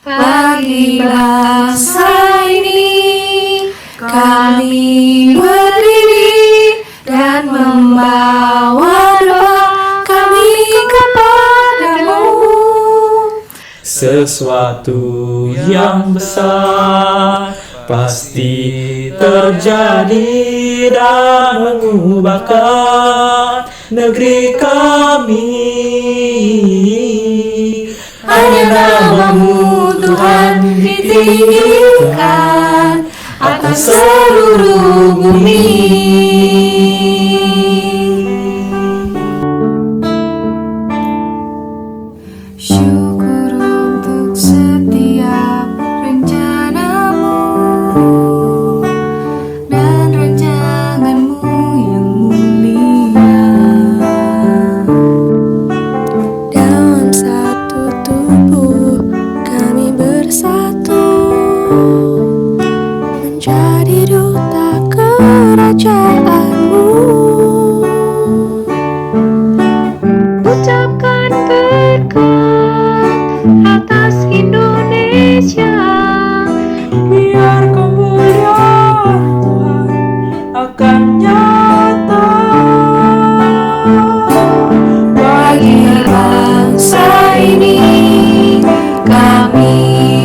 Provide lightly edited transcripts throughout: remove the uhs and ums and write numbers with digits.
Bagi bangsa ini kami berdiri dan membawa doa kami kepadamu. Sesuatu yang besar pasti terjadi dan mengubahkan negeri kami. Hanya namamu Tuhan ditinggikan atas seluruh bumi. Syukur untuk setiap rencanamu dan rancanganmu yang mulia. Dalam satu tubuh kami bersatu menjadi duta kerajaanmu. Ucapkan berkat atas Indonesia. Biar kemuliaan Tuhan akan nyata Bagi bangsa ini kami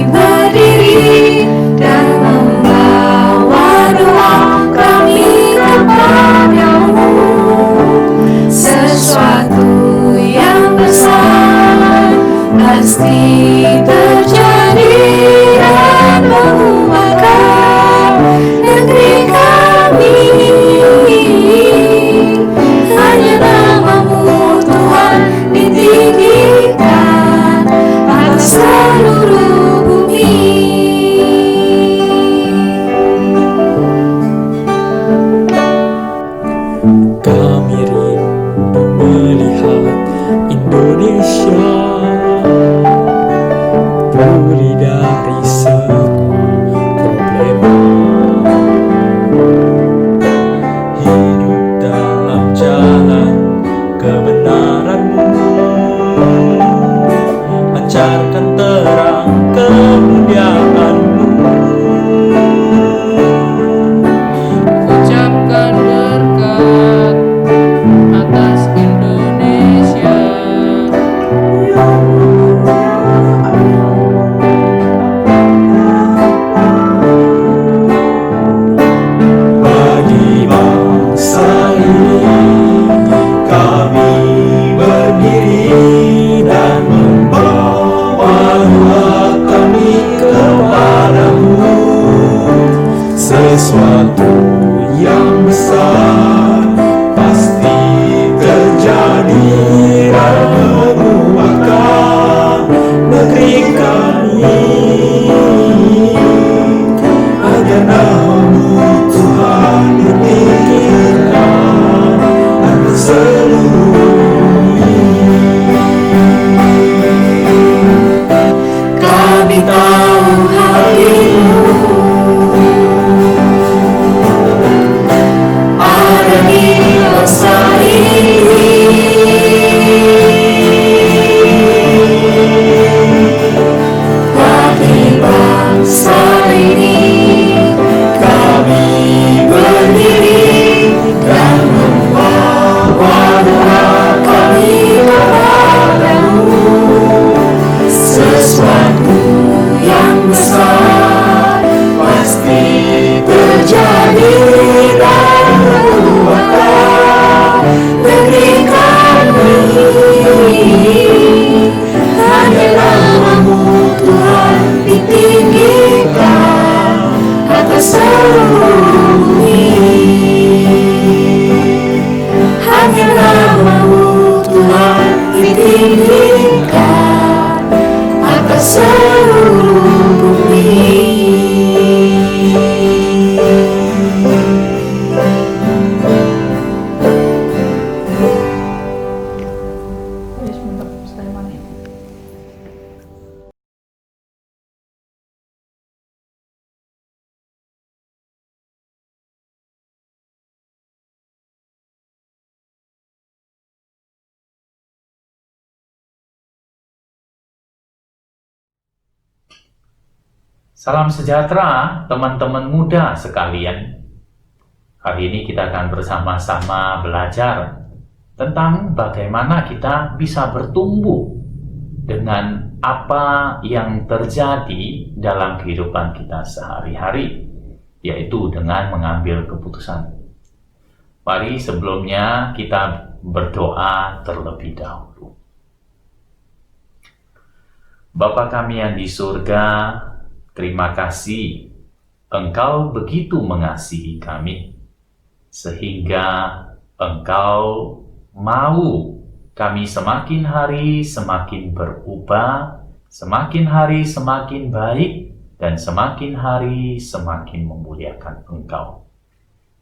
berdiri dan membawa doa kami kepadamu. Sesuatu yang besar pasti terjadi dan mengubahkan negeri kami. Hanya namamu Tuhan ditinggikan atas seluruh bumi. Kami rindu melihat Indonesia pulih dari semua problema, hidup dalam jalan kebenaran-Mu, pancarkan terang kemuliaan-Mu. Ucapkan berkat atas Indonesia. Bagi bangsa ini kami berdiri dan membawa doa kami kepadamu. Sesuatu yang besar pasti terjadi dan mengubahkan negeri kami. Hanya namamu Tuhan ditinggikan atas seluruh Kami tahu hatimu ada di Salam sejahtera teman-teman muda sekalian. Hari ini kita akan bersama-sama belajar tentang bagaimana kita bisa bertumbuh dengan apa yang terjadi dalam kehidupan kita sehari-hari, yaitu dengan mengambil keputusan. Mari sebelumnya kita berdoa terlebih dahulu. Bapa kami yang di surga, terima kasih Engkau begitu mengasihi kami, sehingga Engkau mau kami semakin hari semakin berubah, semakin hari semakin baik, dan semakin hari semakin memuliakan Engkau.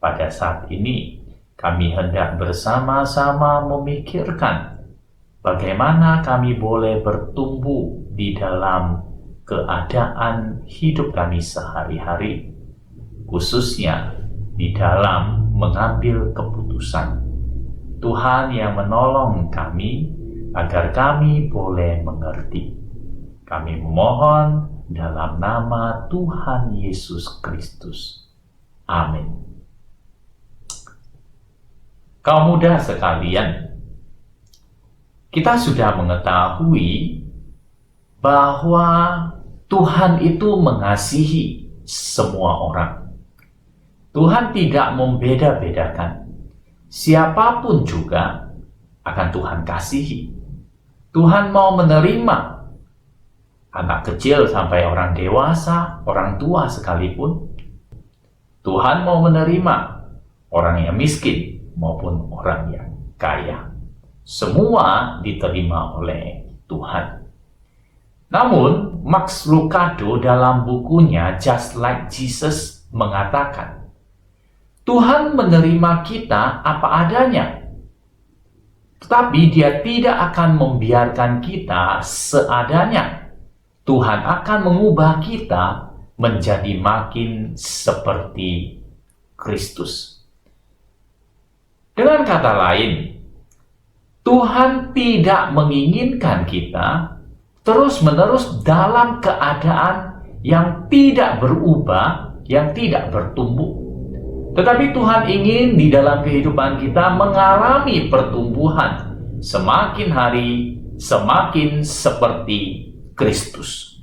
Pada saat ini, kami hendak bersama-sama memikirkan bagaimana kami boleh bertumbuh di dalam keadaan hidup kami sehari-hari, khususnya di dalam mengambil keputusan. Tuhan yang menolong kami agar kami boleh mengerti. Kami memohon dalam nama Tuhan Yesus Kristus. Amin. Kaum muda sekalian, kita sudah mengetahui bahwa Tuhan itu mengasihi semua orang. Tuhan tidak membeda-bedakan. Siapapun juga akan Tuhan kasihi. Tuhan mau menerima anak kecil sampai orang dewasa, orang tua sekalipun. Tuhan mau menerima orang yang miskin maupun orang yang kaya. Semua diterima oleh Tuhan. Namun, Max Lucado dalam bukunya Just Like Jesus mengatakan, Tuhan menerima kita apa adanya, tetapi Dia tidak akan membiarkan kita seadanya. Tuhan akan mengubah kita menjadi makin seperti Kristus. Dengan kata lain, Tuhan tidak menginginkan kita terus-menerus dalam keadaan yang tidak berubah, yang tidak bertumbuh. Tetapi Tuhan ingin di dalam kehidupan kita mengalami pertumbuhan, semakin hari semakin seperti Kristus.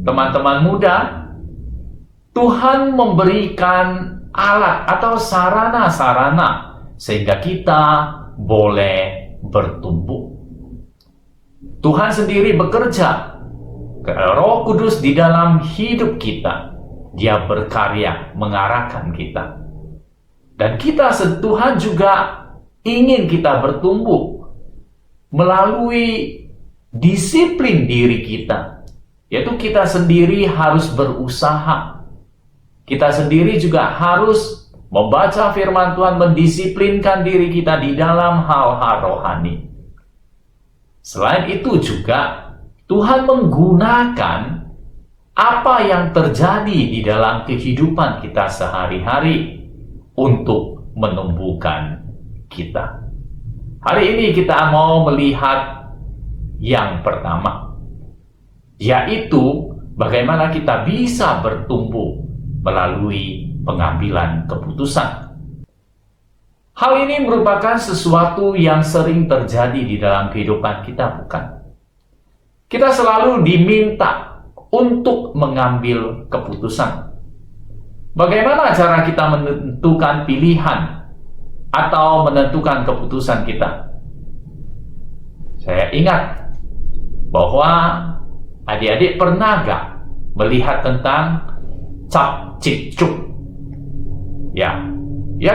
Teman-teman muda, Tuhan memberikan alat atau sarana-sarana sehingga kita boleh bertumbuh. Tuhan sendiri bekerja, Roh Kudus di dalam hidup kita. Dia berkarya mengarahkan kita. Dan Tuhan juga ingin kita bertumbuh melalui disiplin diri kita. Yaitu kita sendiri harus berusaha. Kita sendiri juga harus membaca firman Tuhan, mendisiplinkan diri kita di dalam hal-hal rohani. Selain itu juga Tuhan menggunakan apa yang terjadi di dalam kehidupan kita sehari-hari untuk menumbuhkan kita. Hari ini kita mau melihat yang pertama, yaitu bagaimana kita bisa bertumbuh melalui pengambilan keputusan. Hal ini merupakan sesuatu yang sering terjadi di dalam kehidupan kita, bukan? Kita selalu diminta untuk mengambil keputusan. Bagaimana cara kita menentukan pilihan atau menentukan keputusan kita? Saya ingat bahwa adik-adik pernah gak melihat tentang cap cip cup? Ya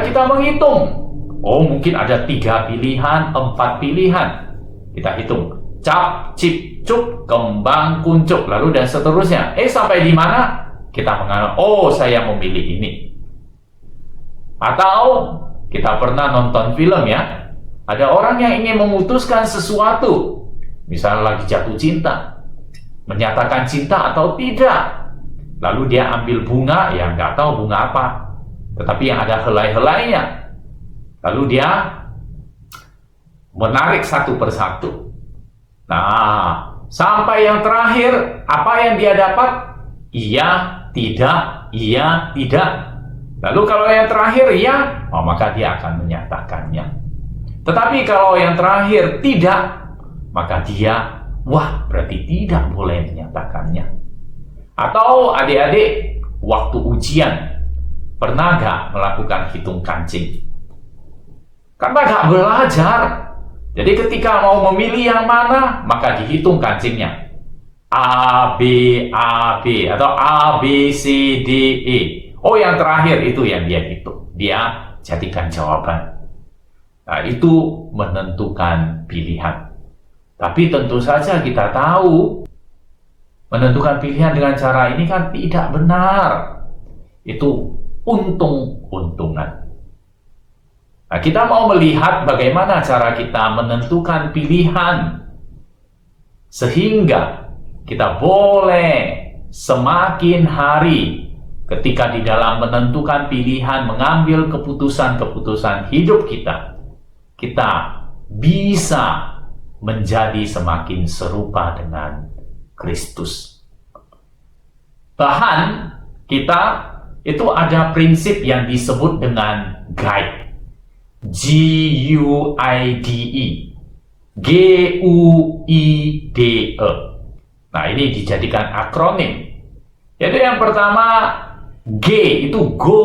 kita menghitung. Oh, mungkin ada 3 pilihan, 4 pilihan. Kita hitung. Cap, cip, cup, kembang, kuncup, lalu dan seterusnya. Sampai di mana? Kita menganggap, oh saya memilih ini. Atau kita pernah nonton film ya. Ada orang yang ingin memutuskan sesuatu. Misalnya lagi jatuh cinta. Menyatakan cinta atau tidak. Lalu dia ambil bunga, ya nggak tahu bunga apa. Tetapi yang ada helai-helainya. Lalu dia menarik satu persatu. Nah, sampai yang terakhir, apa yang dia dapat? iya, tidak, iya, tidak. Lalu kalau yang terakhir ya, maka dia akan menyatakannya. Tetapi kalau yang terakhir tidak, maka dia, berarti tidak boleh menyatakannya. Atau adik-adik, waktu ujian, pernah gak melakukan hitung kancing? Karena gak belajar. Jadi ketika mau memilih yang mana, maka dihitung kancingnya. A, B, A, B, atau A, B, C, D, E. Oh, yang terakhir itu yang dia hitung. Dia jadikan jawaban. Nah, itu menentukan pilihan. Tapi tentu saja kita tahu, menentukan pilihan dengan cara ini kan tidak benar. Itu untung-untungan. Nah, kita mau melihat bagaimana cara kita menentukan pilihan sehingga kita boleh semakin hari ketika di dalam menentukan pilihan, mengambil keputusan-keputusan hidup kita, kita bisa menjadi semakin serupa dengan Kristus. Bahkan kita itu ada prinsip yang disebut dengan GUIDE. G-U-I-D-E. G-U-I-D-E. Nah, ini dijadikan akronim. Jadi yang pertama, G itu go.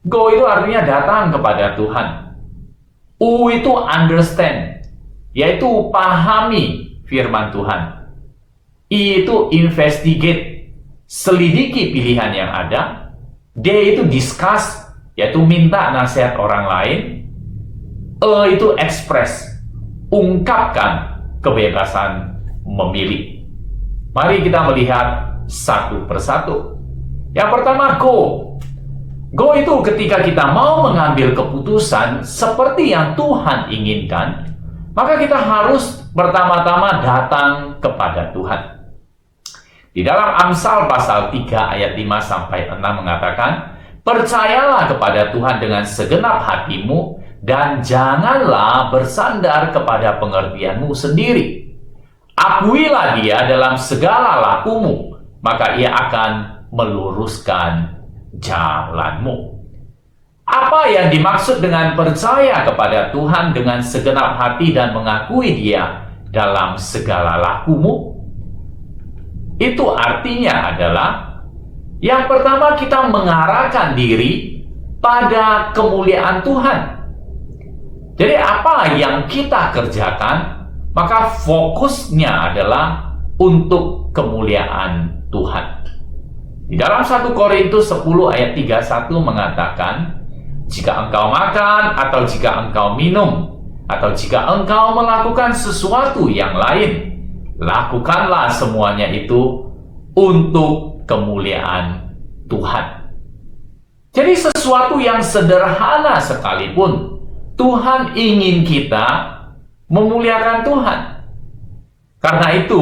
Go itu artinya datang kepada Tuhan. U itu understand, yaitu pahami firman Tuhan. I itu investigate, selidiki pilihan yang ada. D itu discuss, yaitu minta nasihat orang lain. E itu express, ungkapkan kebebasan memilih. Mari kita melihat satu persatu. Yang pertama, go. Go itu ketika kita mau mengambil keputusan seperti yang Tuhan inginkan, maka kita harus pertama-tama datang kepada Tuhan. Di dalam Amsal pasal 3 ayat 5-6 mengatakan, percayalah kepada Tuhan dengan segenap hatimu dan janganlah bersandar kepada pengertianmu sendiri. Akuilah dia dalam segala lakumu, maka ia akan meluruskan jalanmu. Apa yang dimaksud dengan percaya kepada Tuhan dengan segenap hati dan mengakui dia dalam segala lakumu? Itu artinya adalah, yang pertama kita mengarahkan diri pada kemuliaan Tuhan. Jadi apa yang kita kerjakan, maka fokusnya adalah untuk kemuliaan Tuhan. Di dalam 1 Korintus 10 ayat 31 mengatakan, jika engkau makan atau jika engkau minum atau jika engkau melakukan sesuatu yang lain, lakukanlah semuanya itu untuk kemuliaan Tuhan. Jadi sesuatu yang sederhana sekalipun, Tuhan ingin kita memuliakan Tuhan. Karena itu,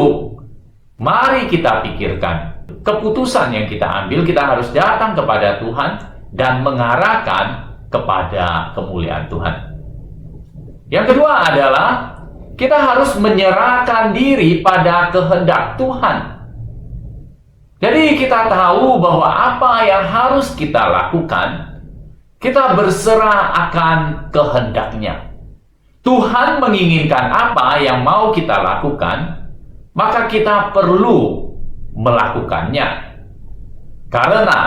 mari kita pikirkan keputusan yang kita ambil, kita harus datang kepada Tuhan dan mengarahkan kepada kemuliaan Tuhan. Yang kedua adalah kita harus menyerahkan diri pada kehendak Tuhan. Jadi kita tahu bahwa apa yang harus kita lakukan, kita berserah akan kehendaknya. Tuhan menginginkan apa yang mau kita lakukan, maka kita perlu melakukannya. Karena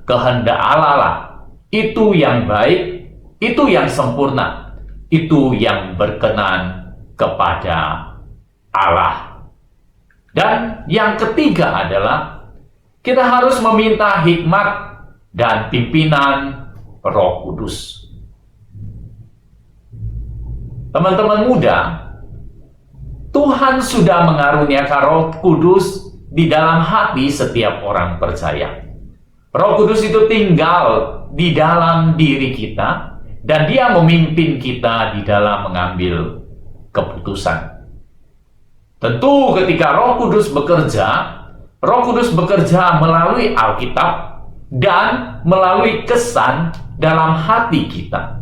kehendak Allah lah, itu yang baik, itu yang sempurna, itu yang berkenan kepada Allah. Dan yang ketiga adalah kita harus meminta hikmat dan pimpinan Roh Kudus. Teman-teman muda, Tuhan sudah mengaruniakan Roh Kudus di dalam hati setiap orang percaya. Roh Kudus itu tinggal di dalam diri kita dan dia memimpin kita di dalam mengambil keputusan. Tentu ketika Roh Kudus bekerja melalui Alkitab dan melalui kesan dalam hati kita.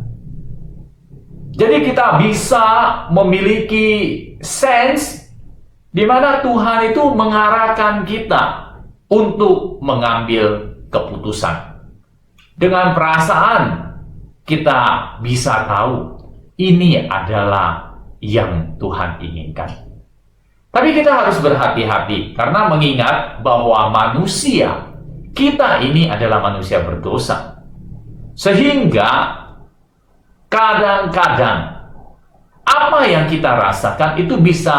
Jadi kita bisa memiliki sense di mana Tuhan itu mengarahkan kita untuk mengambil keputusan. Dengan perasaan kita bisa tahu ini adalah yang Tuhan inginkan. Tapi kita harus berhati-hati karena mengingat bahwa manusia, kita ini adalah manusia berdosa. Sehingga kadang-kadang apa yang kita rasakan itu bisa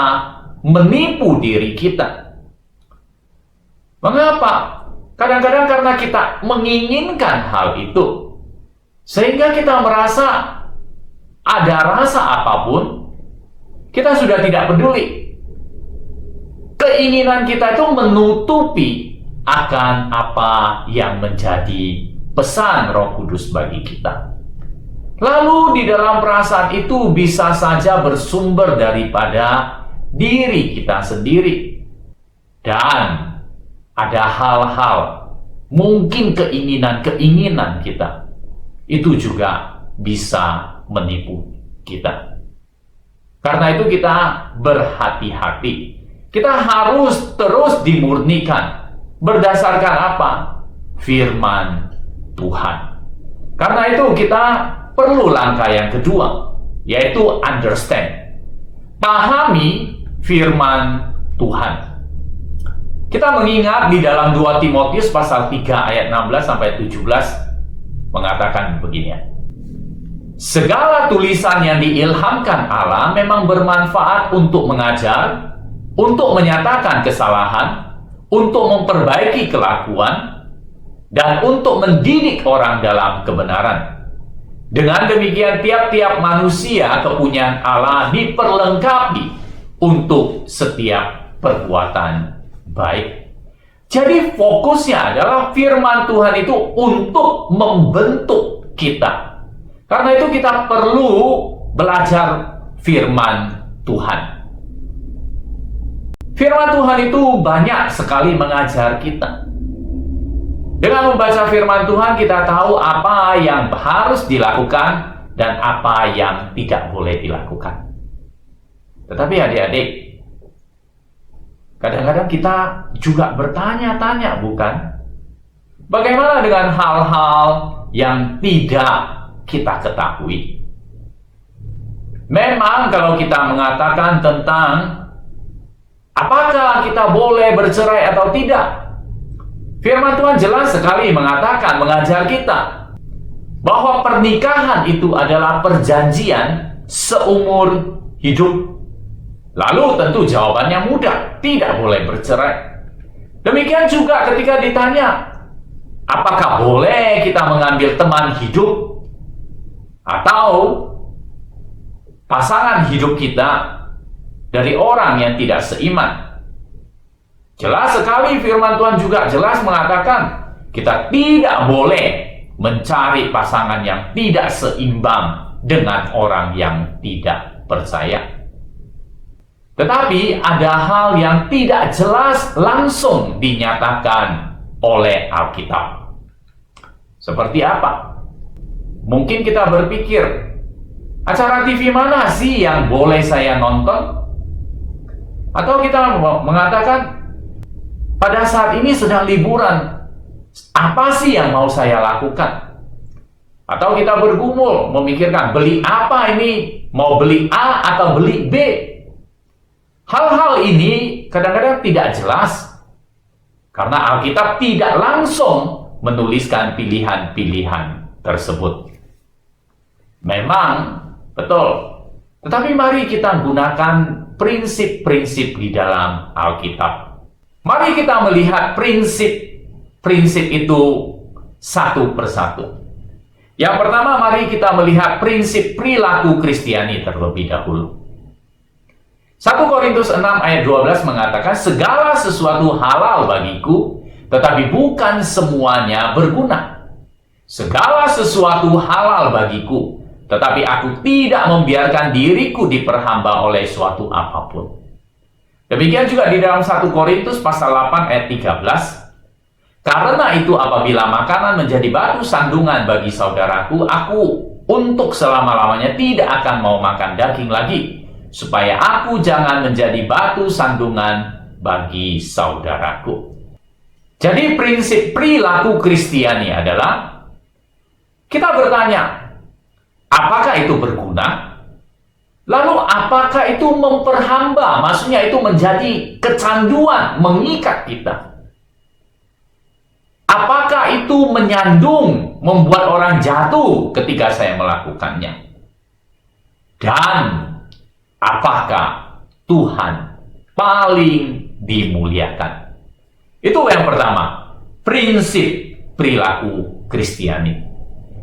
menipu diri kita. Mengapa? Kadang-kadang karena kita menginginkan hal itu, sehingga kita merasa ada rasa apapun, kita sudah tidak peduli. Keinginan kita itu menutupi akan apa yang menjadi pesan Roh Kudus bagi kita. Lalu di dalam perasaan itu bisa saja bersumber daripada diri kita sendiri. Dan ada hal-hal, mungkin keinginan-keinginan kita, itu juga bisa menipu kita. Karena itu kita berhati-hati. Kita harus terus dimurnikan. Berdasarkan apa? Firman Tuhan. Karena itu kita perlu langkah yang kedua, yaitu understand. Pahami firman Tuhan. Kita mengingat di dalam 2 Timotius pasal 3 ayat 16 sampai 17 mengatakan begini. Segala tulisan yang diilhamkan Allah memang bermanfaat untuk mengajar, untuk menyatakan kesalahan, untuk memperbaiki kelakuan, dan untuk mendidik orang dalam kebenaran. Dengan demikian tiap-tiap manusia kepunyaan Allah diperlengkapi untuk setiap perbuatan baik. Jadi fokusnya adalah firman Tuhan itu untuk membentuk kita. Karena itu kita perlu belajar firman Tuhan. Firman Tuhan itu banyak sekali mengajar kita. Dengan membaca firman Tuhan kita tahu apa yang harus dilakukan dan apa yang tidak boleh dilakukan. Tetapi adik-adik, kadang-kadang kita juga bertanya-tanya, bukan? Bagaimana dengan hal-hal yang tidak kita ketahui? Memang kalau kita mengatakan tentang apakah kita boleh bercerai atau tidak, firman Tuhan jelas sekali mengatakan, mengajar kita bahwa pernikahan itu adalah perjanjian seumur hidup. Lalu tentu jawabannya mudah, tidak boleh bercerai. Demikian juga ketika ditanya, apakah boleh kita mengambil teman hidup atau pasangan hidup kita dari orang yang tidak seiman? Jelas sekali firman Tuhan juga jelas mengatakan kita tidak boleh mencari pasangan yang tidak seimbang dengan orang yang tidak percaya. Tetapi ada hal yang tidak jelas langsung dinyatakan oleh Alkitab. Seperti apa? Mungkin kita berpikir, acara TV mana sih yang boleh saya nonton? Atau kita mengatakan, pada saat ini sedang liburan, apa sih yang mau saya lakukan? Atau kita bergumul, memikirkan, beli apa ini? Mau beli A atau beli B? Hal-hal ini kadang-kadang tidak jelas, karena Alkitab tidak langsung menuliskan pilihan-pilihan tersebut. Memang, betul. Tetapi mari kita gunakan prinsip-prinsip di dalam Alkitab. Mari kita melihat prinsip-prinsip itu satu persatu. Yang pertama, mari kita melihat prinsip perilaku Kristiani terlebih dahulu. 1 Korintus 6 ayat 12 mengatakan, segala sesuatu halal bagiku, tetapi bukan semuanya berguna. Segala sesuatu halal bagiku, tetapi aku tidak membiarkan diriku diperhamba oleh suatu apapun. Demikian juga di dalam 1 Korintus pasal 8 ayat 13. Karena itu apabila makanan menjadi batu sandungan bagi saudaraku, aku untuk selama-lamanya tidak akan mau makan daging lagi, supaya aku jangan menjadi batu sandungan bagi saudaraku. Jadi prinsip perilaku Kristiani adalah kita bertanya, apakah itu berguna? Lalu apakah itu memperhamba? Maksudnya itu menjadi kecanduan, mengikat kita. Apakah itu menyandung, membuat orang jatuh ketika saya melakukannya? Dan apakah Tuhan paling dimuliakan? Itu yang pertama, prinsip perilaku Kristiani.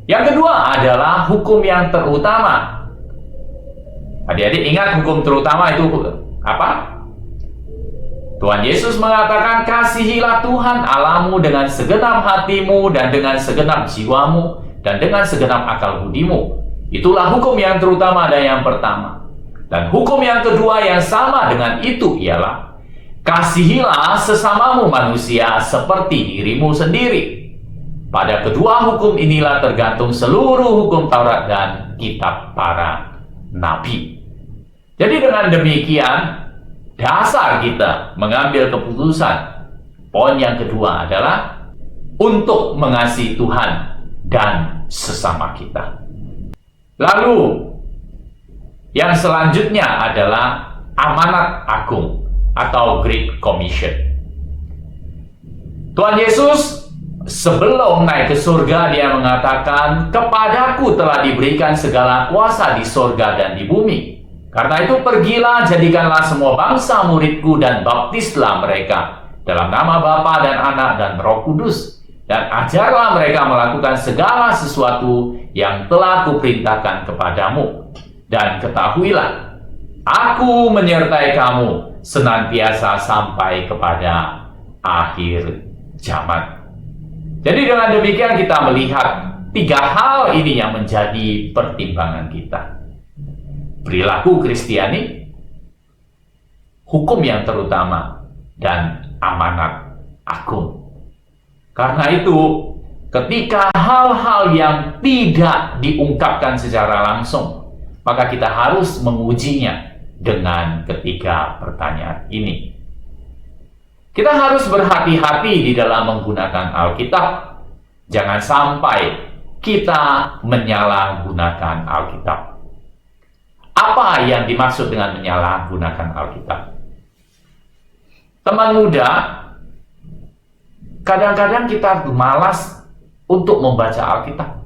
Yang kedua adalah hukum yang terutama. Adik-adik ingat hukum terutama itu apa? Tuhan Yesus mengatakan, kasihilah Tuhan Allahmu dengan segenap hatimu dan dengan segenap jiwamu dan dengan segenap akal budimu. Itulah hukum yang terutama dan yang pertama. Dan hukum yang kedua yang sama dengan itu ialah, kasihilah sesamamu manusia seperti dirimu sendiri. Pada kedua hukum inilah tergantung seluruh hukum Taurat dan kitab para nabi. Jadi dengan demikian, dasar kita mengambil keputusan. Poin yang kedua adalah untuk mengasihi Tuhan dan sesama kita. Lalu, yang selanjutnya adalah amanat agung atau Great Commission. Tuhan Yesus sebelum naik ke surga, dia mengatakan, kepadaku telah diberikan segala kuasa di surga dan di bumi. Karena itu pergilah, jadikanlah semua bangsa muridku dan baptislah mereka dalam nama Bapa dan Anak dan Roh Kudus. Dan ajarlah mereka melakukan segala sesuatu yang telah kuperintahkan kepadamu. Dan ketahuilah, aku menyertai kamu senantiasa sampai kepada akhir zaman. Jadi dengan demikian kita melihat tiga hal ini yang menjadi pertimbangan kita. Perilaku Kristiani, hukum yang terutama, dan amanat agung. Karena itu, ketika hal-hal yang tidak diungkapkan secara langsung, maka kita harus mengujinya dengan ketiga pertanyaan ini. Kita harus berhati-hati di dalam menggunakan Alkitab. Jangan sampai kita menyalahgunakan Alkitab. Apa yang dimaksud dengan menyalahgunakan Alkitab? Teman muda, kadang-kadang kita malas untuk membaca Alkitab.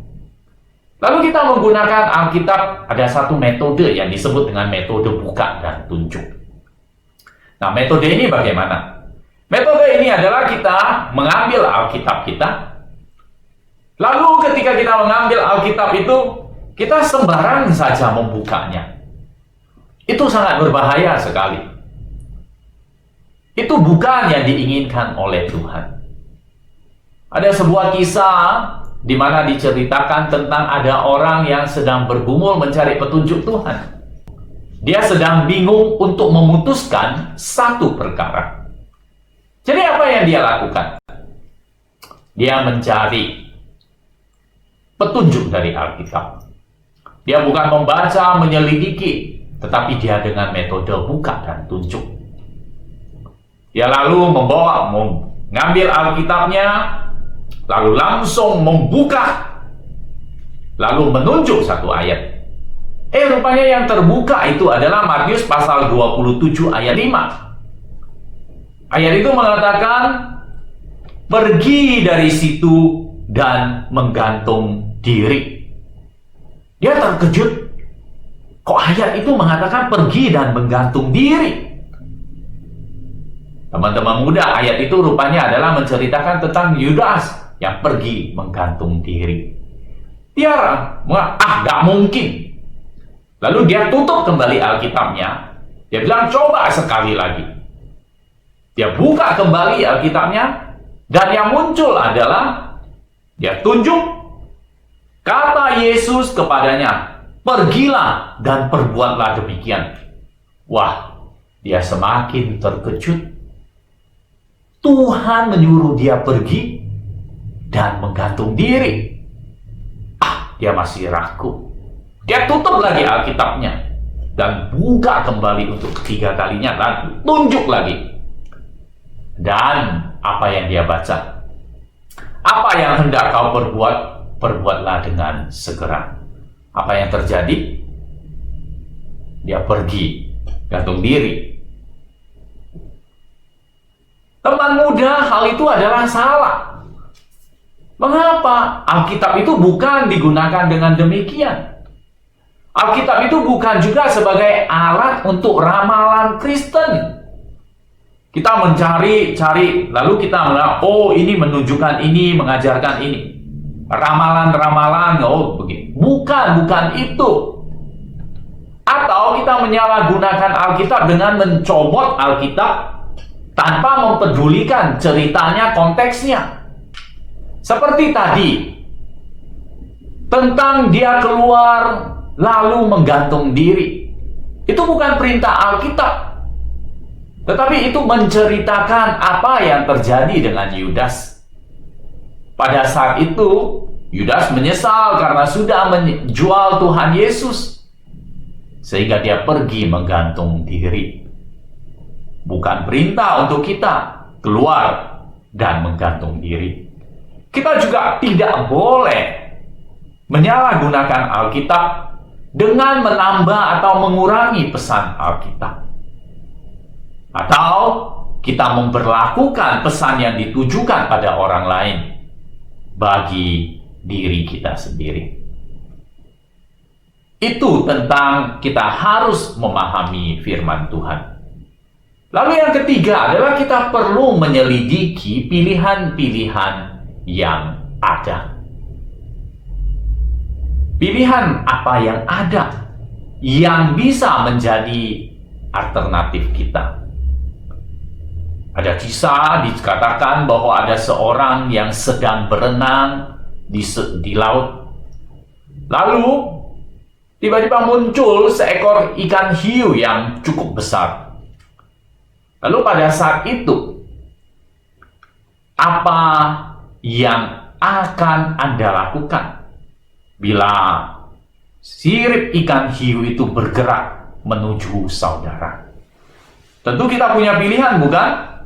Lalu kita menggunakan Alkitab, ada satu metode yang disebut dengan metode buka dan tunjuk. Nah, metode ini bagaimana? Metode ini adalah kita mengambil Alkitab kita. Lalu ketika kita mengambil Alkitab itu, kita sembarang saja membukanya. Itu sangat berbahaya sekali. Itu bukan yang diinginkan oleh Tuhan. Ada sebuah kisah di mana diceritakan tentang ada orang yang sedang bergumul mencari petunjuk Tuhan. Dia sedang bingung untuk memutuskan satu perkara. Jadi apa yang dia lakukan? Dia mencari petunjuk dari Alkitab. Dia bukan membaca, menyelidiki, tetapi dia dengan metode buka dan tunjuk. Dia lalu mengambil Alkitabnya, lalu langsung membuka, lalu menunjuk satu ayat. Rupanya yang terbuka itu adalah Matius pasal 27 ayat 5. Ayat itu mengatakan, pergi dari situ dan menggantung diri. Dia terkejut. Kok ayat itu mengatakan pergi dan menggantung diri? Teman-teman muda, ayat itu rupanya adalah menceritakan tentang Yudas yang pergi menggantung diri. Dia gak mungkin. Lalu dia tutup kembali Alkitabnya. Dia bilang, coba sekali lagi. Dia buka kembali Alkitabnya, dan yang muncul adalah dia tunjuk kata Yesus kepadanya, pergilah dan perbuatlah demikian. Wah, dia semakin terkejut. Tuhan menyuruh dia pergi dan menggantung diri. Dia masih ragu. Dia tutup lagi Alkitabnya dan buka kembali untuk ketiga kalinya, dan tunjuk lagi. Dan apa yang dia baca. Apa yang hendak kau perbuat, perbuatlah dengan segera. Apa yang terjadi? Dia pergi, gantung diri. Teman muda, hal itu adalah salah. Mengapa? Alkitab itu bukan digunakan dengan demikian. Alkitab itu bukan juga sebagai alat untuk ramalan Kristen. Kita mencari, lalu kita melihat, oh ini menunjukkan ini, mengajarkan ini. Ramalan-ramalan, oh begini. Bukan itu. Atau kita menyalahgunakan Alkitab dengan mencomot Alkitab tanpa mempedulikan ceritanya, konteksnya. Seperti tadi, tentang dia keluar lalu menggantung diri. Itu bukan perintah Alkitab, tetapi itu menceritakan apa yang terjadi dengan Yudas. Pada saat itu, Yudas menyesal karena sudah menjual Tuhan Yesus, sehingga dia pergi menggantung diri. Bukan perintah untuk kita keluar dan menggantung diri. Kita juga tidak boleh menyalahgunakan Alkitab dengan menambah atau mengurangi pesan Alkitab. Atau kita memperlakukan pesan yang ditujukan pada orang lain bagi diri kita sendiri. Itu tentang kita harus memahami firman Tuhan. Lalu yang ketiga adalah kita perlu menyelidiki pilihan-pilihan yang ada. Pilihan apa yang ada yang bisa menjadi alternatif kita. Ada kisah dikatakan bahwa ada seorang yang sedang berenang di laut. Lalu tiba-tiba muncul seekor ikan hiu yang cukup besar. Lalu pada saat itu, apa yang akan Anda lakukan bila sirip ikan hiu itu bergerak menuju saudara? Tentu kita punya pilihan, bukan?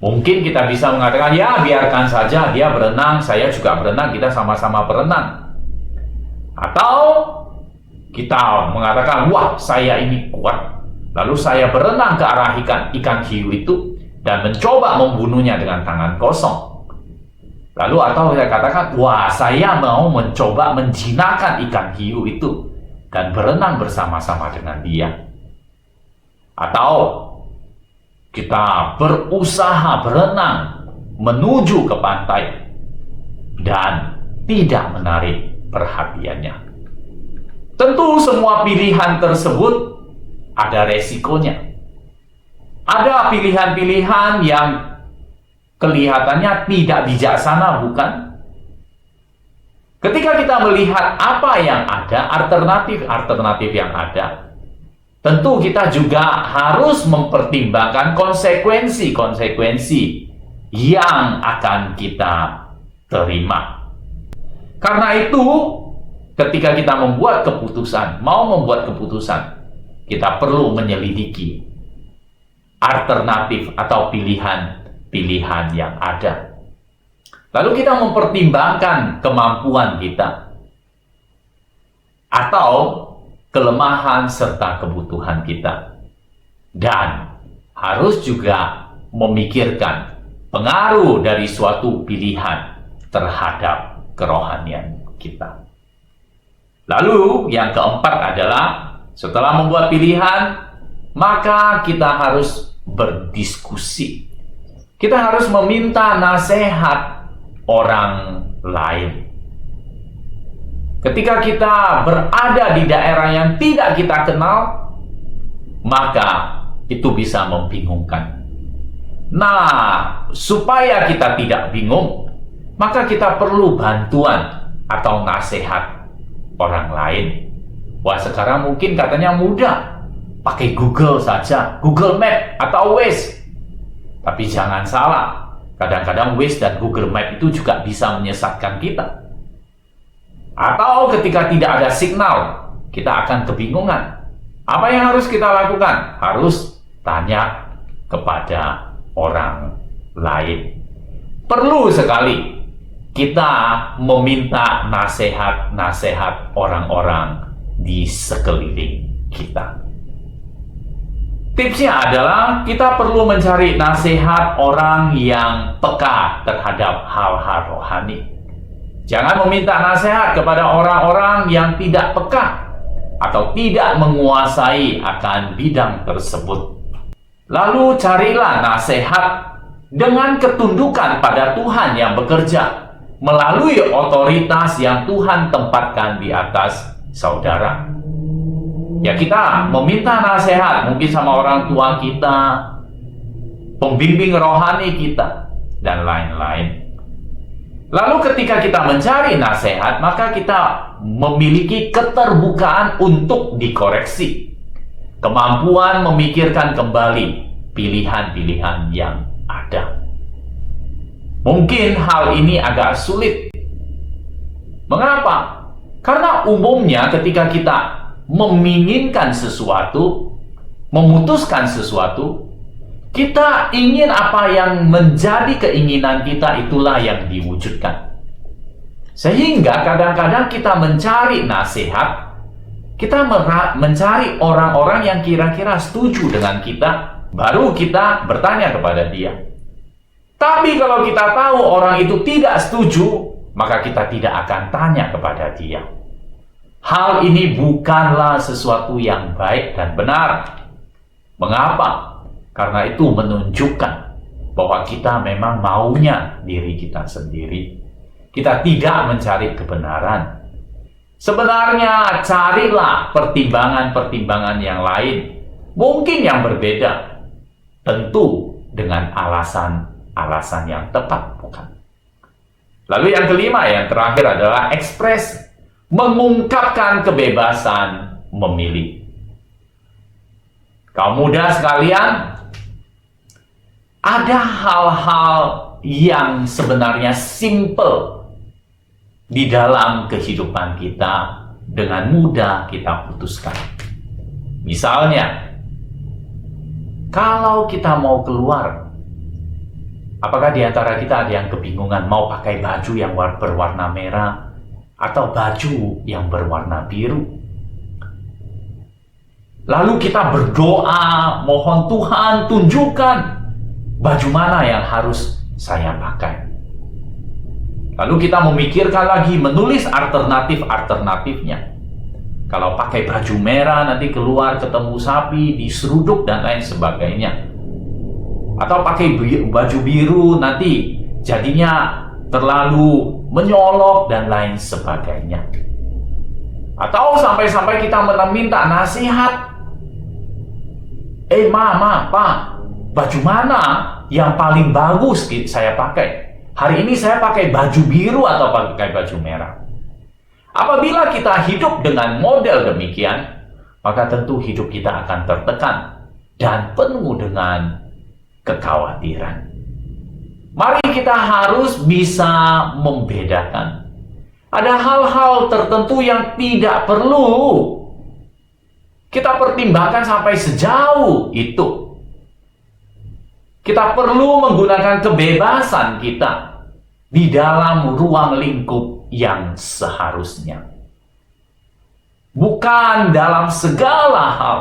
Mungkin kita bisa mengatakan, ya biarkan saja dia berenang, saya juga berenang, kita sama-sama berenang. Atau kita mengatakan, wah saya ini kuat, lalu saya berenang ke arah ikan hiu itu dan mencoba membunuhnya dengan tangan kosong. Lalu atau saya katakan, wah saya mau mencoba menjinakkan ikan hiu itu dan berenang bersama-sama dengan dia. Atau kita berusaha berenang menuju ke pantai dan tidak menarik perhatiannya. Tentu semua pilihan tersebut ada resikonya. Ada pilihan-pilihan yang kelihatannya tidak bijaksana, bukan? Ketika kita melihat apa yang ada, alternatif yang ada, tentu kita juga harus mempertimbangkan konsekuensi-konsekuensi yang akan kita terima. Karena itu, ketika kita membuat keputusan, kita perlu menyelidiki alternatif atau pilihan yang ada. Lalu kita mempertimbangkan kemampuan kita atau kelemahan serta kebutuhan kita. Dan harus juga memikirkan pengaruh dari suatu pilihan terhadap kerohanian kita. Lalu yang keempat adalah setelah membuat pilihan, maka kita harus berdiskusi. Kita harus meminta nasihat orang lain. Ketika kita berada di daerah yang tidak kita kenal, maka itu bisa membingungkan. Nah, supaya kita tidak bingung, maka kita perlu bantuan atau nasihat orang lain. Wah, sekarang mungkin katanya mudah, pakai Google saja, Google Map atau Waze. Tapi jangan salah, kadang-kadang Waze dan Google Map itu juga bisa menyesatkan kita. Atau ketika tidak ada signal, kita akan kebingungan. Apa yang harus kita lakukan? Harus tanya kepada orang lain. Perlu sekali kita meminta nasihat-nasihat orang-orang di sekeliling kita. Tipsnya adalah kita perlu mencari nasihat orang yang peka terhadap hal-hal rohani. Jangan meminta nasihat kepada orang-orang yang tidak peka atau tidak menguasai akan bidang tersebut. Lalu carilah nasihat dengan ketundukan pada Tuhan yang bekerja melalui otoritas yang Tuhan tempatkan di atas saudara. Ya, kita meminta nasihat mungkin sama orang tua kita, pembimbing rohani kita, dan lain-lain. Lalu ketika kita mencari nasihat, maka kita memiliki keterbukaan untuk dikoreksi, kemampuan memikirkan kembali pilihan-pilihan yang ada. Mungkin hal ini agak sulit. Mengapa? Karena umumnya ketika kita menginginkan sesuatu, memutuskan sesuatu, kita ingin apa yang menjadi keinginan kita itulah yang diwujudkan. Sehingga kadang-kadang kita mencari nasihat, kita mencari orang-orang yang kira-kira setuju dengan kita, baru kita bertanya kepada dia. Tapi kalau kita tahu orang itu tidak setuju, maka kita tidak akan tanya kepada dia. Hal ini bukanlah sesuatu yang baik dan benar. Mengapa? Karena itu menunjukkan bahwa kita memang maunya diri kita sendiri. Kita tidak mencari kebenaran. Sebenarnya carilah pertimbangan-pertimbangan yang lain, mungkin yang berbeda, tentu dengan alasan-alasan yang tepat, bukan? Lalu yang kelima, yang terakhir adalah ekspresi. Mengungkapkan kebebasan memilih. Kaum muda sekalian, ada hal-hal yang sebenarnya simple di dalam kehidupan kita dengan mudah kita putuskan. Misalnya, kalau kita mau keluar, apakah di antara kita ada yang kebingungan mau pakai baju yang berwarna merah atau baju yang berwarna biru? Lalu kita berdoa, mohon Tuhan tunjukkan baju mana yang harus saya pakai. Lalu kita memikirkan lagi, menulis alternatif-alternatifnya. Kalau pakai baju merah nanti keluar ketemu sapi, diseruduk dan lain sebagainya. Atau pakai baju biru nanti jadinya terlalu menyolok dan lain sebagainya. Atau sampai-sampai kita meminta nasihat. Mama, Pak, baju mana yang paling bagus saya pakai? Hari ini saya pakai baju biru atau pakai baju merah? Apabila kita hidup dengan model demikian, maka tentu hidup kita akan tertekan dan penuh dengan kekhawatiran. Mari kita harus bisa membedakan. Ada hal-hal tertentu yang tidak perlu kita pertimbangkan sampai sejauh itu. Kita perlu menggunakan kebebasan kita di dalam ruang lingkup yang seharusnya. Bukan dalam segala hal,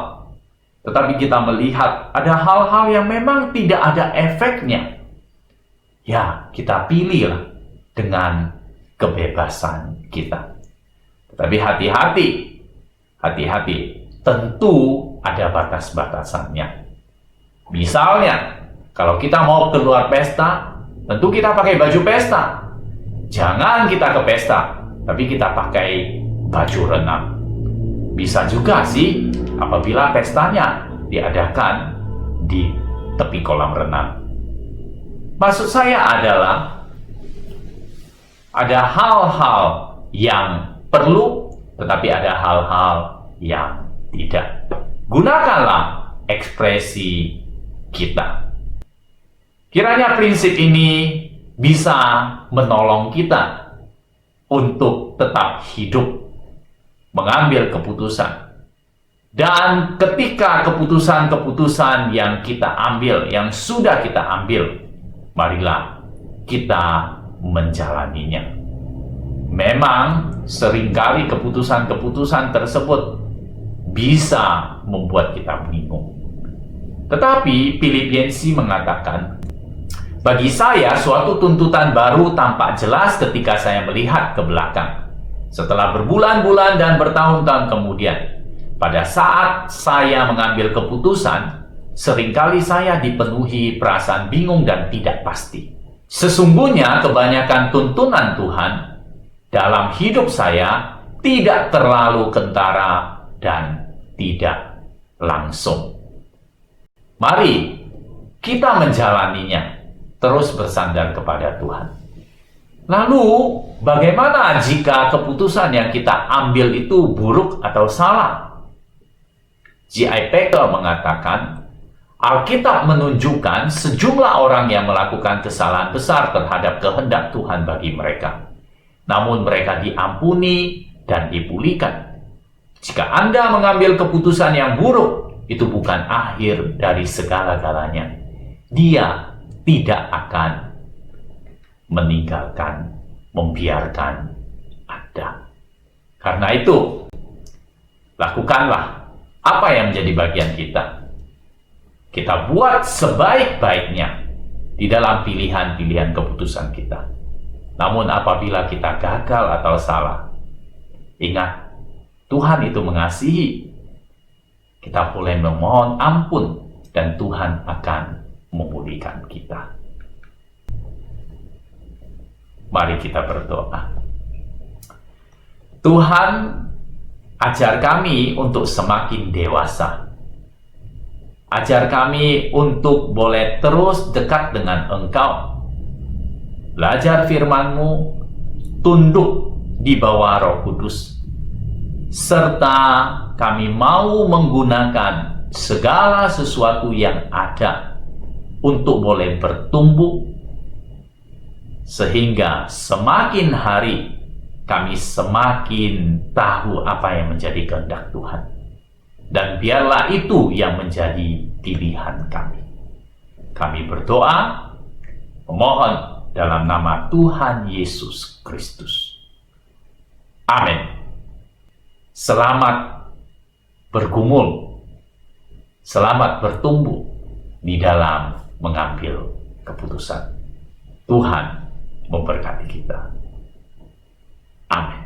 tetapi kita melihat ada hal-hal yang memang tidak ada efeknya. Ya, kita pilihlah dengan kebebasan kita. Tetapi hati-hati, tentu ada batas-batasannya. Misalnya, kalau kita mau keluar pesta, tentu kita pakai baju pesta. Jangan kita ke pesta, tapi kita pakai baju renang. Bisa juga sih apabila pestanya diadakan di tepi kolam renang. Maksud saya adalah ada hal-hal yang perlu, tetapi ada hal-hal yang tidak. Gunakanlah ekspresi kita. Kiranya prinsip ini bisa menolong kita untuk tetap hidup, mengambil keputusan. Dan ketika keputusan-keputusan yang kita ambil, yang sudah kita ambil, Marilah kita menjalaninya. Memang seringkali keputusan-keputusan tersebut bisa membuat kita bingung. Tetapi Filipensi mengatakan, bagi saya suatu tuntutan baru tampak jelas ketika saya melihat ke belakang. Setelah berbulan-bulan dan bertahun-tahun kemudian, pada saat saya mengambil keputusan, seringkali saya dipenuhi perasaan bingung dan tidak pasti. Sesungguhnya kebanyakan tuntunan Tuhan dalam hidup saya tidak terlalu kentara dan tidak langsung. Mari kita menjalaninya, terus bersandar kepada Tuhan. Lalu, bagaimana jika keputusan yang kita ambil itu buruk atau salah? J.I. Packer mengatakan, Alkitab menunjukkan sejumlah orang yang melakukan kesalahan besar terhadap kehendak Tuhan bagi mereka. Namun mereka diampuni dan dipulihkan. Jika Anda mengambil keputusan yang buruk, itu bukan akhir dari segala-galanya. Dia tidak akan meninggalkan, membiarkan Anda. Karena itu, lakukanlah apa yang menjadi bagian kita. Kita buat sebaik-baiknya di dalam pilihan-pilihan keputusan kita. Namun apabila kita gagal atau salah, ingat, Tuhan itu mengasihi. Kita boleh memohon ampun dan Tuhan akan memulihkan kita. Mari kita berdoa. Tuhan, ajar kami untuk semakin dewasa. Ajar kami untuk boleh terus dekat dengan Engkau. Belajar firman-Mu, tunduk di bawah Roh Kudus. Serta kami mau menggunakan segala sesuatu yang ada untuk boleh bertumbuh, sehingga semakin hari kami semakin tahu apa yang menjadi kehendak Tuhan. Dan biarlah itu yang menjadi pilihan kami. Kami berdoa, memohon dalam nama Tuhan Yesus Kristus. Amin. Selamat bergumul, selamat bertumbuh di dalam mengambil keputusan. Tuhan memberkati kita. Amin.